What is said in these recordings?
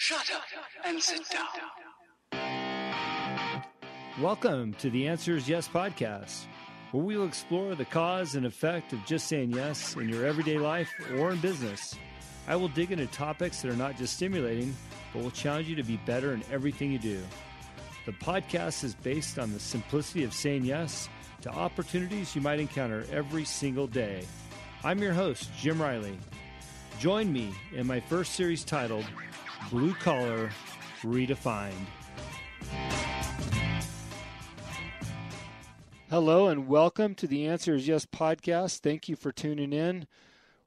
Shut up and sit down. Welcome to the Answer is Yes podcast, where we will explore the cause and effect of just saying yes in your everyday life or in business. I will dig into topics that are not just stimulating, but will challenge you to be better in everything you do. The podcast is based on the simplicity of saying yes to opportunities you might encounter every single day. I'm your host, Jim Riley. Join me in my first series titled Blue Collar Redefined. Hello and welcome to the Answer is Yes podcast. Thank you for tuning in.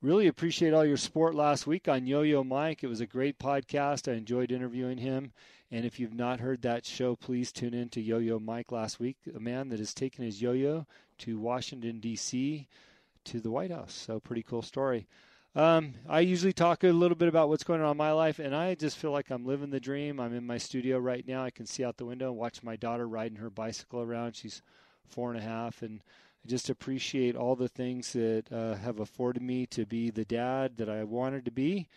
Really appreciate all your support last week on Yo-Yo Mike. It was a great podcast. I enjoyed interviewing him. And if you've not heard that show, please tune in to Yo-Yo Mike last week, a man that has taken his yo-yo to Washington, D.C., to the White House. So pretty cool story. I usually talk a little bit about what's going on in my life, and I just feel like I'm living the dream. I'm in my studio right now. I can see out the window and watch my daughter riding her bicycle around. She's 4.5, and I just appreciate all the things that have afforded me to be the dad that I wanted to be.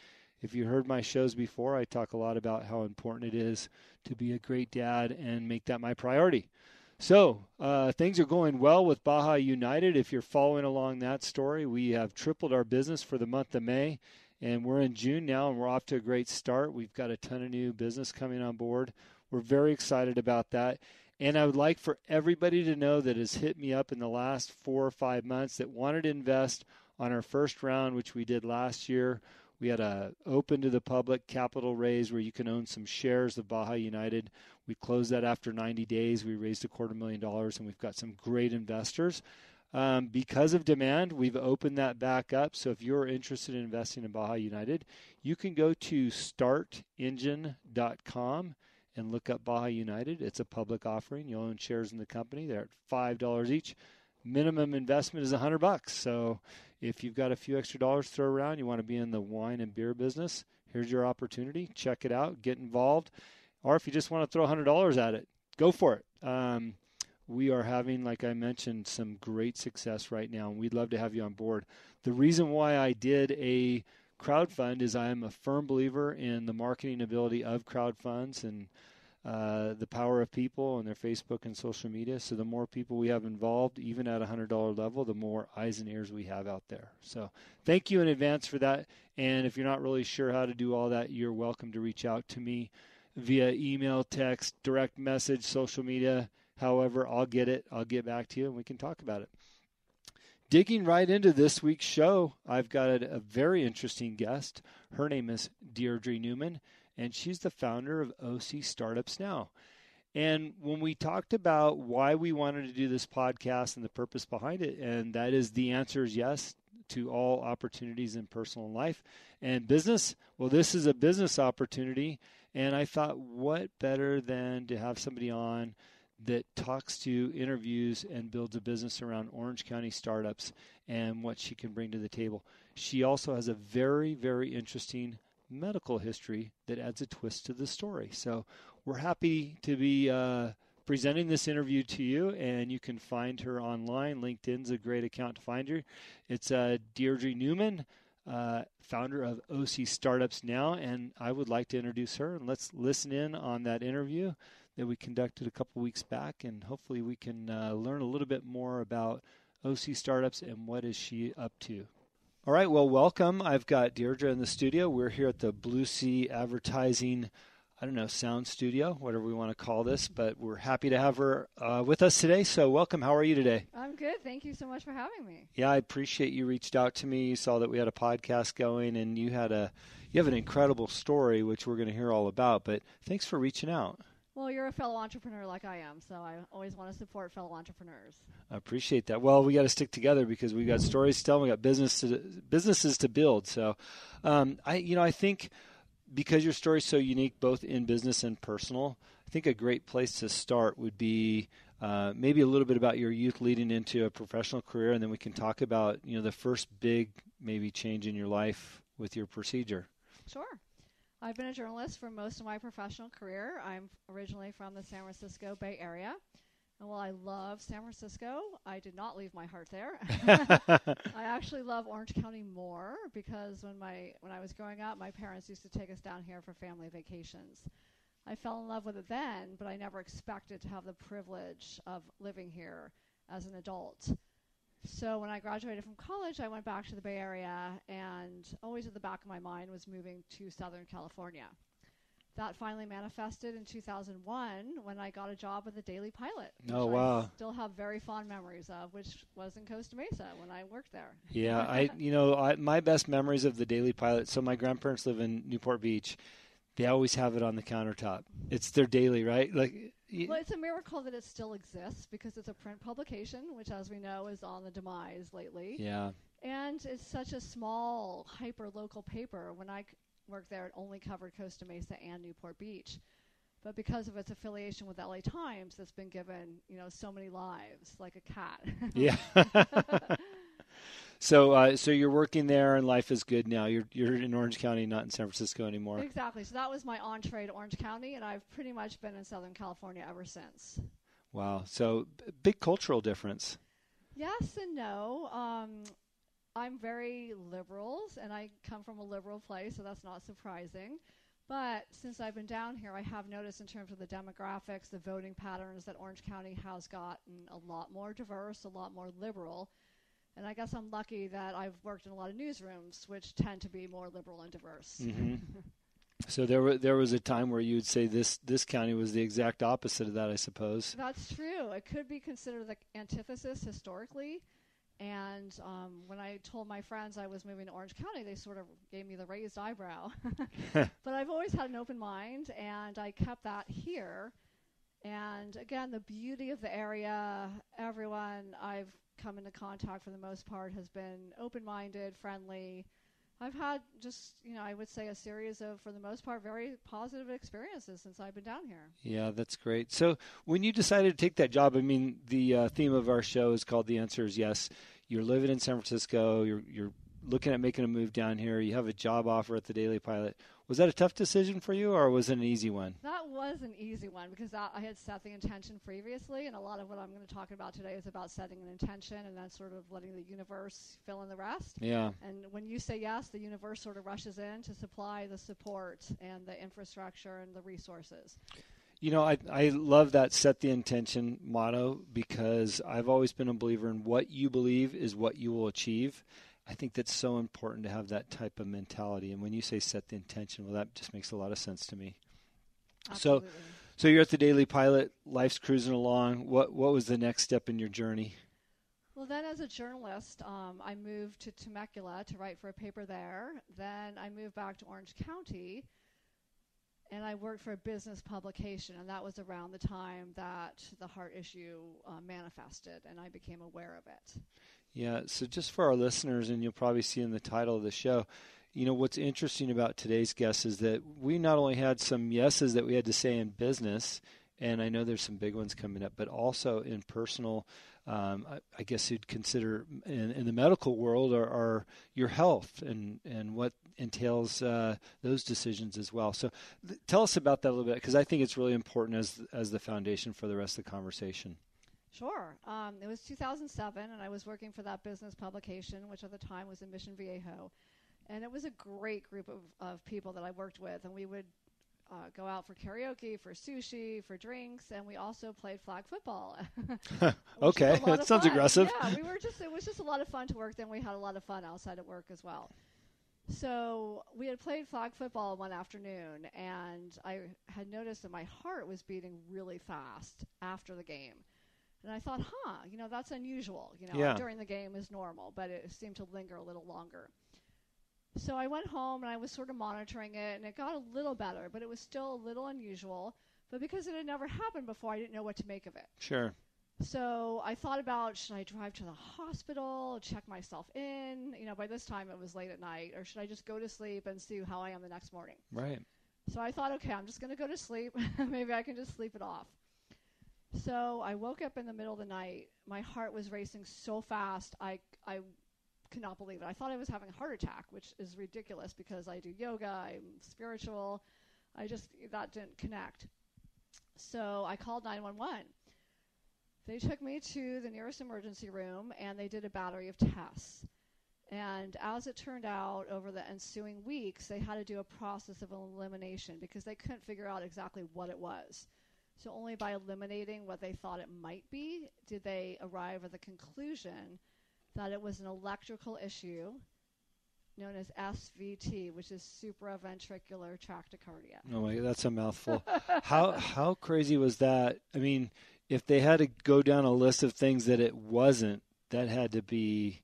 If you heard my shows before, I talk a lot about how important it is to be a great dad and make that my priority. So things are going well with Baja United. If you're following along that story, we have tripled our business for the month of May, and we're in June now, and we're off to a great start. We've got a ton of new business coming on board. We're very excited about that. And I would like for everybody to know that has hit me up in the last 4 or 5 months that wanted to invest on our first round, which we did last year. We had a open to the public capital raise where you can own some shares of Baja United. We closed that after 90 days. We raised $250,000, and we've got some great investors. Because of demand, we've opened that back up. So if you're interested in investing in Baja United, you can go to startengine.com and look up Baja United. It's a public offering. You'll own shares in the company. They're at $5 each. Minimum investment is $100. So if you've got a few extra dollars to throw around, you want to be in the wine and beer business, here's your opportunity. Check it out. Get involved. Or if you just want to throw $100 at it, go for it. We are having, like I mentioned, some great success right now, and we'd love to have you on board. The reason why I did a crowdfund is I am a firm believer in the marketing ability of crowdfunds and the power of people and their Facebook and social media. So the more people we have involved, even at $100 level, the more eyes and ears we have out there. So thank you in advance for that. And if you're not really sure how to do all that, you're welcome to reach out to me via email, text, direct message, social media. However, I'll get it. I'll get back to you and we can talk about it. Digging right into this week's show, I've got a very interesting guest. Her name is Deirdre Newman, and she's the founder of OC Startups Now. And when we talked about why we wanted to do this podcast and the purpose behind it, and that is the answer is yes to all opportunities in personal life and business. Well, this is a business opportunity, and I thought what better than to have somebody on that talks to, interviews, and builds a business around Orange County startups and what she can bring to the table. She also has a very, very interesting medical history that adds a twist to the story. So we're happy to be presenting this interview to you, and you can find her online. LinkedIn's a great account to find her. It's Deirdre Newman, founder of OC Startups Now, and I would like to introduce her, and let's listen in on that interview that we conducted a couple weeks back, and hopefully we can learn a little bit more about OC Startups and what is she up to. All right, well, welcome. I've got Deirdre in the studio. We're here at the Blue Sea Advertising, sound studio, whatever we want to call this, but we're happy to have her with us today. So welcome. How are you today? I'm good. Thank you so much for having me. Yeah, I appreciate you reached out to me. You saw that we had a podcast going, and you have an incredible story, which we're going to hear all about, but thanks for reaching out. Well, you're a fellow entrepreneur like I am, so I always want to support fellow entrepreneurs. I appreciate that. Well, we got to stick together because we got stories to tell, we got businesses to build. So, I think because your story is so unique, both in business and personal, I think a great place to start would be maybe a little bit about your youth leading into a professional career, and then we can talk about the first big maybe change in your life with your procedure. Sure. I've been a journalist for most of my professional career. I'm originally from the San Francisco Bay Area. Well, I love San Francisco. I did not leave my heart there. I actually love Orange County more because when I was growing up, my parents used to take us down here for family vacations. I fell in love with it then, but I never expected to have the privilege of living here as an adult. So when I graduated from college, I went back to the Bay Area, and always at the back of my mind was moving to Southern California. That finally manifested in 2001 when I got a job with the Daily Pilot, which I still have very fond memories of, which was in Costa Mesa when I worked there. Yeah, my best memories of the Daily Pilot, so my grandparents live in Newport Beach. They always have it on the countertop. It's their daily, right? Well, it's a miracle that it still exists because it's a print publication, which, as we know, is on the demise lately. Yeah. And it's such a small, hyper-local paper. When I worked there, it only covered Costa Mesa and Newport Beach. But because of its affiliation with LA Times, it's been given, so many lives, like a cat. Yeah. So you're working there, and life is good now. You're in Orange County, not in San Francisco anymore. Exactly. So that was my entree to Orange County, and I've pretty much been in Southern California ever since. Wow. So big cultural difference. Yes and no. I'm very liberal, and I come from a liberal place, so that's not surprising. But since I've been down here, I have noticed in terms of the demographics, the voting patterns, that Orange County has gotten a lot more diverse, a lot more liberal. And I guess I'm lucky that I've worked in a lot of newsrooms, which tend to be more liberal and diverse. Mm-hmm. So there was a time where you would say this county was the exact opposite of that, I suppose. That's true. It could be considered the antithesis historically. And when I told my friends I was moving to Orange County, they sort of gave me the raised eyebrow. But I've always had an open mind, and I kept that here. And again, the beauty of the area, everyone I've come into contact for the most part has been open-minded, friendly. I've had just, I would say a series of, for the most part, very positive experiences since I've been down here. Yeah, that's great. So when you decided to take that job, I mean, the theme of our show is called The Answer is Yes. You're living in San Francisco. You're looking at making a move down here. You have a job offer at the Daily Pilot. Was that a tough decision for you, or was it an easy one? That was an easy one because I had set the intention previously, and a lot of what I'm going to talk about today is about setting an intention and then sort of letting the universe fill in the rest. Yeah. And when you say yes, the universe sort of rushes in to supply the support and the infrastructure and the resources. I love that set the intention motto because I've always been a believer in what you believe is what you will achieve. I think that's so important to have that type of mentality. And when you say set the intention, well, that just makes a lot of sense to me. Absolutely. So you're at the Daily Pilot, life's cruising along. What was the next step in your journey? Well, then as a journalist, I moved to Temecula to write for a paper there. Then I moved back to Orange County, and I worked for a business publication, and that was around the time that the heart issue manifested, and I became aware of it. Yeah, so just for our listeners, and you'll probably see in the title of the show, what's interesting about today's guest is that we not only had some yeses that we had to say in business, and I know there's some big ones coming up, but also in personal, I guess you'd consider in the medical world are your health and what entails those decisions as well. So tell us about that a little bit, because I think it's really important as the foundation for the rest of the conversation. Sure. It was 2007, and I was working for that business publication, which at the time was in Mission Viejo. And it was a great group of people that I worked with, and we would go out for karaoke, for sushi, for drinks, and we also played flag football. Okay, that sounds aggressive. Yeah, it was just a lot of fun to work there, and we had a lot of fun outside of work as well. So we had played flag football one afternoon, and I had noticed that my heart was beating really fast after the game. And I thought, that's unusual. During the game is normal, but it seemed to linger a little longer. So I went home, and I was sort of monitoring it, and it got a little better, but it was still a little unusual. But because it had never happened before, I didn't know what to make of it. Sure. So I thought about, should I drive to the hospital, check myself in? By this time it was late at night. Or should I just go to sleep and see how I am the next morning? Right. So I thought, okay, I'm just going to go to sleep. Maybe I can just sleep it off. So I woke up in the middle of the night. My heart was racing so fast, I could not believe it. I thought I was having a heart attack, which is ridiculous because I do yoga, I'm spiritual. That didn't connect. So I called 911. They took me to the nearest emergency room, and they did a battery of tests. And as it turned out, over the ensuing weeks, they had to do a process of elimination because they couldn't figure out exactly what it was. So only by eliminating what they thought it might be did they arrive at the conclusion that it was an electrical issue known as SVT, which is supraventricular tachycardia. Oh my, that's a mouthful. How crazy was that? I mean, if they had to go down a list of things that it wasn't, that had to be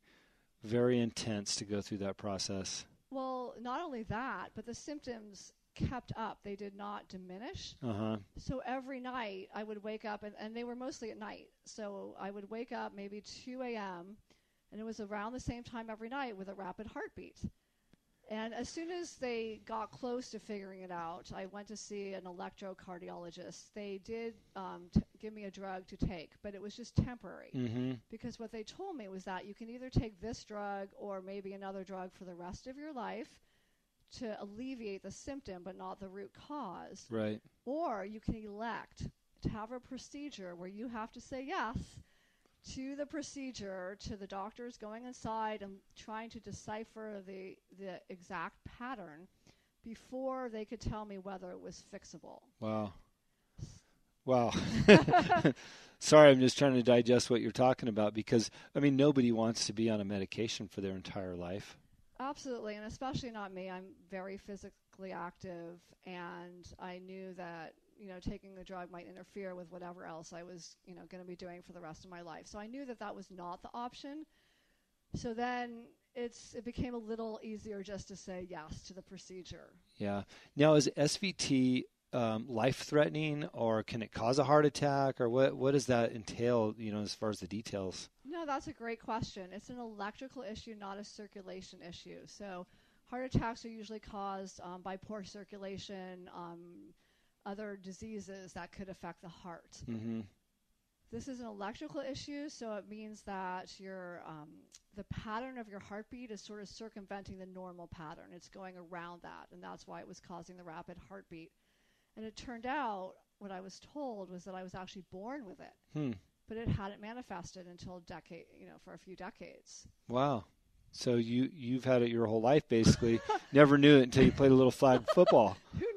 very intense to go through that process. Well, not only that, but the symptoms kept up. They did not diminish. Uh-huh. So every night I would wake up, and they were mostly at night. So I would wake up maybe 2 a.m., and it was around the same time every night with a rapid heartbeat. And as soon as they got close to figuring it out, I went to see an electrocardiologist. They did give me a drug to take, but it was just temporary. Mm-hmm. Because what they told me was that you can either take this drug or maybe another drug for the rest of your life to alleviate the symptom but not the root cause. Right. Or you can elect to have a procedure where you have to say yes to the procedure, to the doctors going inside and trying to decipher the exact pattern before they could tell me whether it was fixable. Wow. Wow. Sorry, I'm just trying to digest what you're talking about because, I mean, nobody wants to be on a medication for their entire life. Absolutely, and especially not me. I'm very physically active, and I knew that taking the drug might interfere with whatever else I was, going to be doing for the rest of my life. So I knew that that was not the option. So then it became a little easier just to say yes to the procedure. Yeah. Now, is SVT life-threatening, or can it cause a heart attack, or what does that entail, as far as the details? No, that's a great question. It's an electrical issue, not a circulation issue. So heart attacks are usually caused by poor circulation, other diseases that could affect the heart. Mm-hmm. This is an electrical issue, so it means that the pattern of your heartbeat is sort of circumventing the normal pattern. It's going around that, and that's why it was causing the rapid heartbeat. And it turned out, what I was told was that I was actually born with it, but it hadn't manifested until for a few decades. Wow. So you've had it your whole life, basically. Never knew it until you played a little flag football. Who knew?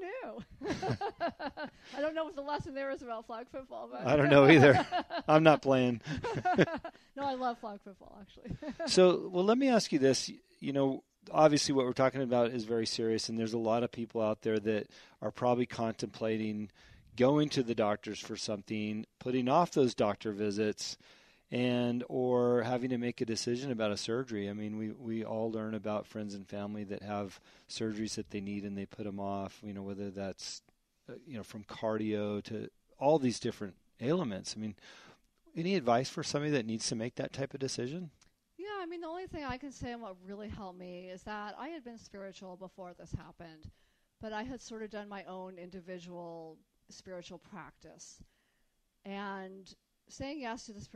I don't know what the lesson there is about flag football. But I don't know either. I'm not playing. No, I love flag football, actually. So, well, let me ask you this. Obviously what we're talking about is very serious, and there's a lot of people out there that are probably contemplating going to the doctors for something, putting off those doctor visits, and or having to make a decision about a surgery. I mean, we all learn about friends and family that have surgeries that they need and they put them off, whether that's, from cardio to all these different ailments. I mean, any advice for somebody that needs to make that type of decision? Yeah, I mean, the only thing I can say and what really helped me is that I had been spiritual before this happened, but I had sort of done my own individual spiritual practice. And saying yes to this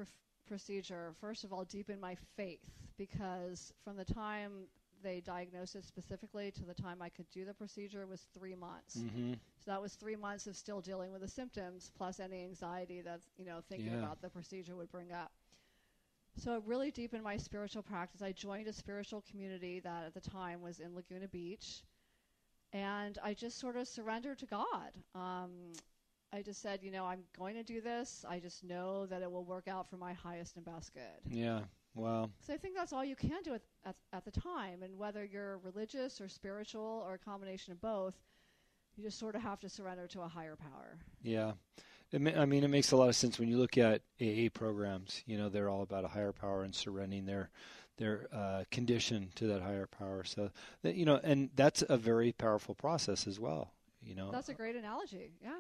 procedure, first of all, deepened my faith, because from the time they diagnosed it specifically to the time I could do the procedure was 3 months. Mm-hmm. So that was 3 months of still dealing with the symptoms plus any anxiety that, thinking about the procedure would bring up. So it really deepened my spiritual practice. I joined a spiritual community that at the time was in Laguna Beach, and I just sort of surrendered to God. I just said, I'm going to do this. I just know that it will work out for my highest and best good. Yeah. Wow. So I think that's all you can do at the time. And whether you're religious or spiritual or a combination of both, you just sort of have to surrender to a higher power. Yeah. It makes a lot of sense when you look at AA programs. They're all about a higher power and surrendering their condition to that higher power. So, and that's a very powerful process as well. That's a great analogy. Yeah.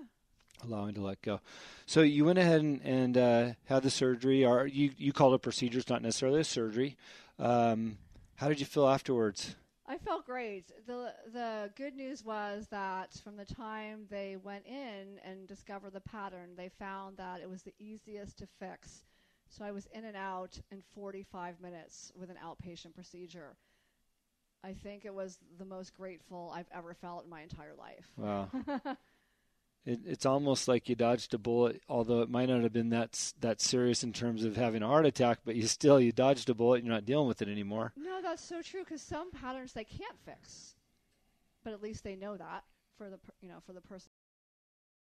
Allowing to let go. So you went ahead and had the surgery, or you called it procedure. It's not necessarily a surgery. How did you feel afterwards? I felt great. The good news was that from the time they went in and discovered the pattern, they found that it was the easiest to fix. So I was in and out in 45 minutes with an outpatient procedure. I think it was the most grateful I've ever felt in my entire life. Wow. It's almost like you dodged a bullet, although it might not have been that serious in terms of having a heart attack, but you dodged a bullet and you're not dealing with it anymore. No, that's so true, because some patterns they can't fix, but at least they know that for the person.